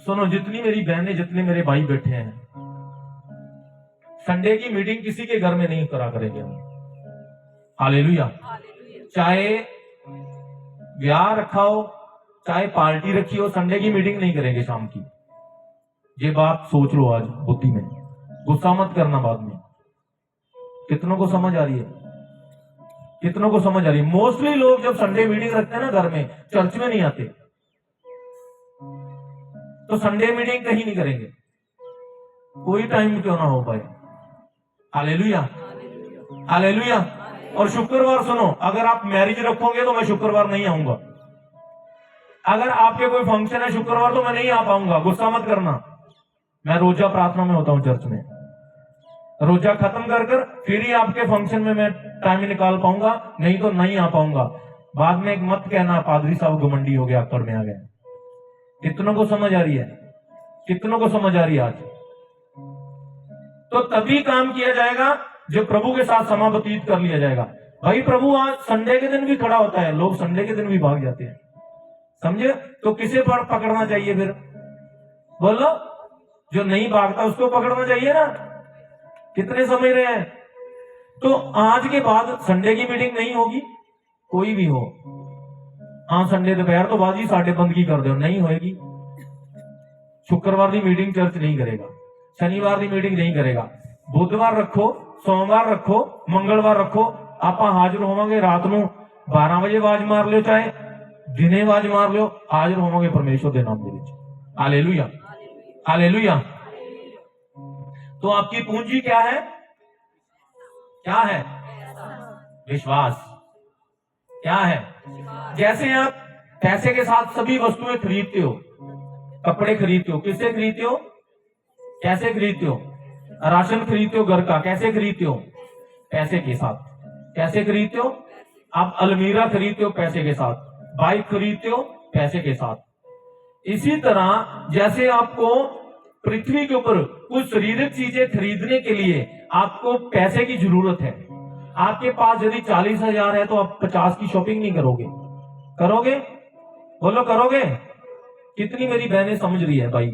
सुनो, जितनी मेरी बहनें, जितने मेरे भाई बैठे हैं, संडे की मीटिंग किसी के घर में नहीं करा करेंगे हम। हालेलुया। चाहे ब्याह रखा हो, चाहे पार्टी रखी हो, संडे की मीटिंग नहीं करेंगे शाम की। ये बात सोच लो आज बुद्धि में, गुस्सा मत करना बाद में। कितनों को समझ आ रही है? कितनों को समझ आ रही है? मोस्टली लोग जब संडे मीटिंग रखते हैं ना घर में, चर्च में नहीं आते, तो संडे मीटिंग कहीं नहीं करेंगे, कोई टाइम क्यों ना हो पाए। Hallelujah, hallelujah. और शुक्रवार सुनो, अगर आप मैरिज रखोगे तो मैं शुक्रवार नहीं आऊंगा। अगर आपके कोई फंक्शन है शुक्रवार तो मैं नहीं आ पाऊंगा, गुस्सा मत करना। मैं रोजा प्रार्थना में होता हूं चर्च में, रोजा खत्म कर कर फिर ही आपके फंक्शन में मैं टाइम निकाल पाऊंगा, नहीं तो नहीं आ पाऊंगा। बाद में एक मत कहना पादरी साहब घमंडी हो गया, अकड़ में आ गया। कितनों को समझ आ रही है? कितनों को समझ आ रही है आज? तो तभी काम किया जाएगा जब प्रभु के साथ समय व्यतीत कर लिया जाएगा। भाई प्रभु आज संडे के दिन भी खड़ा होता है, लोग संडे के दिन भी भाग जाते हैं, समझे? तो किसे पकड़ना चाहिए फिर? बोलो, जो नहीं भागता उसको पकड़ना चाहिए ना। कितने समझ रहे हैं? तो आज के बाद संडे की मीटिंग नहीं होगी, कोई भी हो। हाँ, संडे दोपहर तो बाद ही 8:30 बंद की कर दो, नहीं होएगी। शुक्रवार की मीटिंग चर्च नहीं करेगा, शनिवार की मीटिंग नहीं करेगा, बुधवार रखो, सोमवार रखो, मंगलवार रखो। आप हाजिर होवांगे रात ਨੂੰ 12 ਵਜੇ आवाज मार लो, चाहे दिने आवाज मार लो, हाजिर होवांगे परमेश्वर के नाम के। Hallelujah, hallelujah. तो आपकी पूंजी क्या है? क्या है? विश्वास। क्या है? जैसे आप पैसे के साथ सभी वस्तुएं खरीदते हो, कपड़े खरीदते हो, किससे खरीदते हो? कैसे खरीदते हो? राशन खरीदते हो घर का, कैसे खरीदते हो? पैसे के साथ। कैसे खरीदते हो? आप अलमीरा खरीदते हो पैसे के साथ, बाइक खरीदते हो पैसे के साथ। इसी तरह जैसे आपको पृथ्वी के ऊपर कुछ शारीरिक चीजें खरीदने के लिए आपको पैसे की जरूरत है। आपके पास यदि 40,000 है तो आप 50 की शॉपिंग नहीं करोगे? करोगे? बोलो, करोगे? कितनी मेरी बहनें समझ रही है भाई?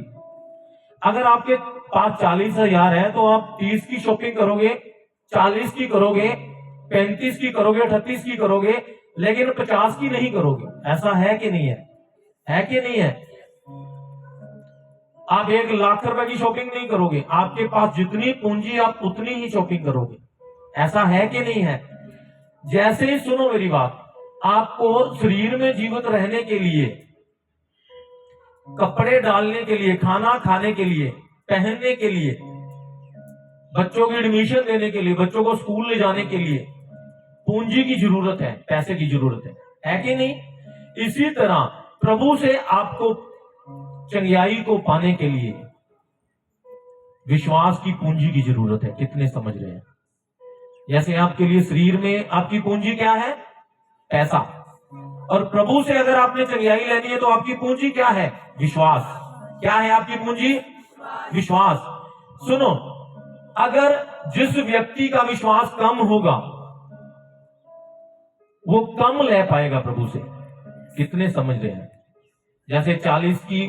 अगर आपके पास 40,000 है तो आप 30 की शॉपिंग करोगे, 40 की करोगे, 35 की करोगे, 38 की करोगे, लेकिन 50 की नहीं करोगे। ऐसा है कि नहीं है? है कि नहीं है? आप 1 लाख रुपए की शॉपिंग नहीं करोगे, आपके पास जितनी पूंजी आप उतनी ही शॉपिंग करोगे। ऐसा है कि नहीं है? जैसे ही सुनो मेरी बात, आपको शरीर में जीवित रहने के लिए, कपड़े डालने के लिए, खाना खाने के लिए, पहनने के लिए, बच्चों की एडमिशन देने के लिए, बच्चों को स्कूल ले जाने के लिए पूंजी की जरूरत है, पैसे की जरूरत है कि नहीं? इसी तरह प्रभु से आपको चंगियाई को पाने के लिए विश्वास की पूंजी की जरूरत है। कितने समझ रहे हैं? जैसे आपके लिए शरीर में आपकी पूंजी क्या है? पैसा। और प्रभु से अगर आपने चंगियाई लेनी है तो आपकी पूंजी क्या है? विश्वास। क्या है आपकी पूंजी? विश्वास। सुनो, अगर जिस व्यक्ति का विश्वास कम होगा वो कम ले पाएगा प्रभु से। कितने समझ रहे हैं? जैसे 40 की,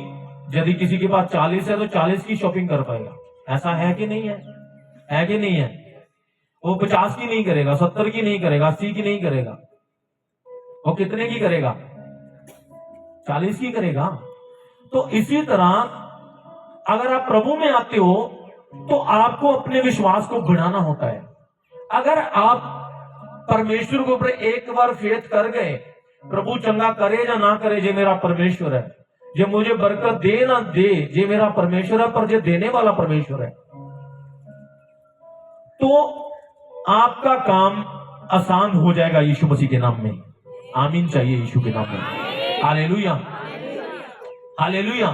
यदि किसी के पास 40 है तो 40 की शॉपिंग कर पाएगा। ऐसा है कि नहीं है? है कि नहीं है? वो 50 की नहीं करेगा, 70 की नहीं करेगा, 80 की नहीं करेगा। वो कितने की करेगा? 40 की करेगा। तो इसी तरह अगर आप प्रभु में आते हो तो आपको अपने विश्वास को बढ़ाना होता है। अगर आप परमेश्वर के ऊपर एक बार फेथ कर गए, प्रभु चंगा करे या ना करे, जे मेरा परमेश्वर है, जे मुझे बरकत दे ना दे, जे मेरा परमेश्वर है, पर जे देने वाला परमेश्वर है, तो आपका काम आसान हो जाएगा यीशु मसीह के नाम में। आमीन चाहिए यीशु के नाम में। Hallelujah, hallelujah.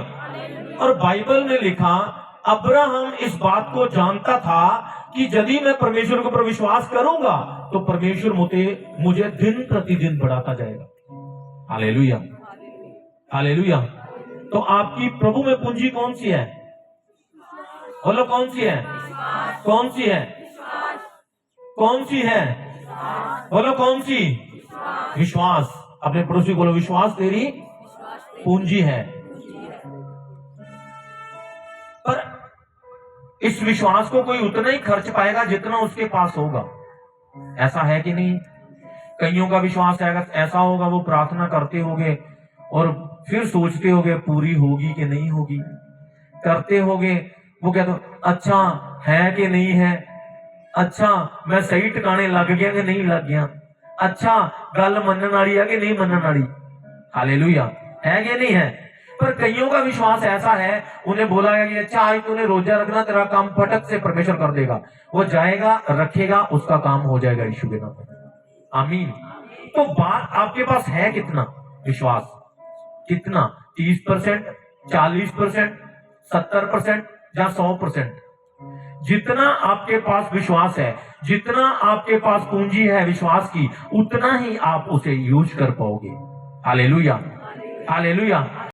और बाइबल में लिखा, अब्राहम इस बात को जानता था कि यदि मैं परमेश्वर के ऊपर विश्वास करूंगा तो परमेश्वर मुझे दिन प्रतिदिन बढ़ाता जाएगा। Hallelujah, hallelujah. तो आपकी प्रभु में पूंजी कौन सी है? बोलो, कौन सी है? कौन सी है? कौन सी है? बोलो, कौन सी? विश्वास। अपने पड़ोसी बोलो, विश्वास तेरी पूंजी है। पर इस विश्वास को कोई उतना ही खर्च पाएगा जितना उसके पास होगा। ऐसा है कि नहीं? कईयों का विश्वास ऐसा होगा, वो प्रार्थना करते होंगे और फिर सोचते होंगे पूरी होगी कि नहीं होगी, करते होंगे, वो कहते अच्छा है कि नहीं है, अच्छा मैं सही ठिकाने लग गया कि नहीं लग गया, अच्छा गल मनने वाली है कि नहीं मनने वाली। हालेलुया, है कि नहीं है? पर कईयों का विश्वास ऐसा है, उन्हें बोला गया कि अच्छा आज तूने रोजा रखना, तेरा काम फटक से परमेश्वर कर देगा। वो जाएगा, रखेगा, उसका काम हो जाएगा यीशु के नाम में। आमीन। तो बात आपके पास है कितना विश्वास? कितना? 30%, 40%, 70% या 100%? जितना आपके पास विश्वास है, जितना आपके पास पूंजी है विश्वास की, उतना ही आप उसे यूज कर पाओगे। Hallelujah, hallelujah.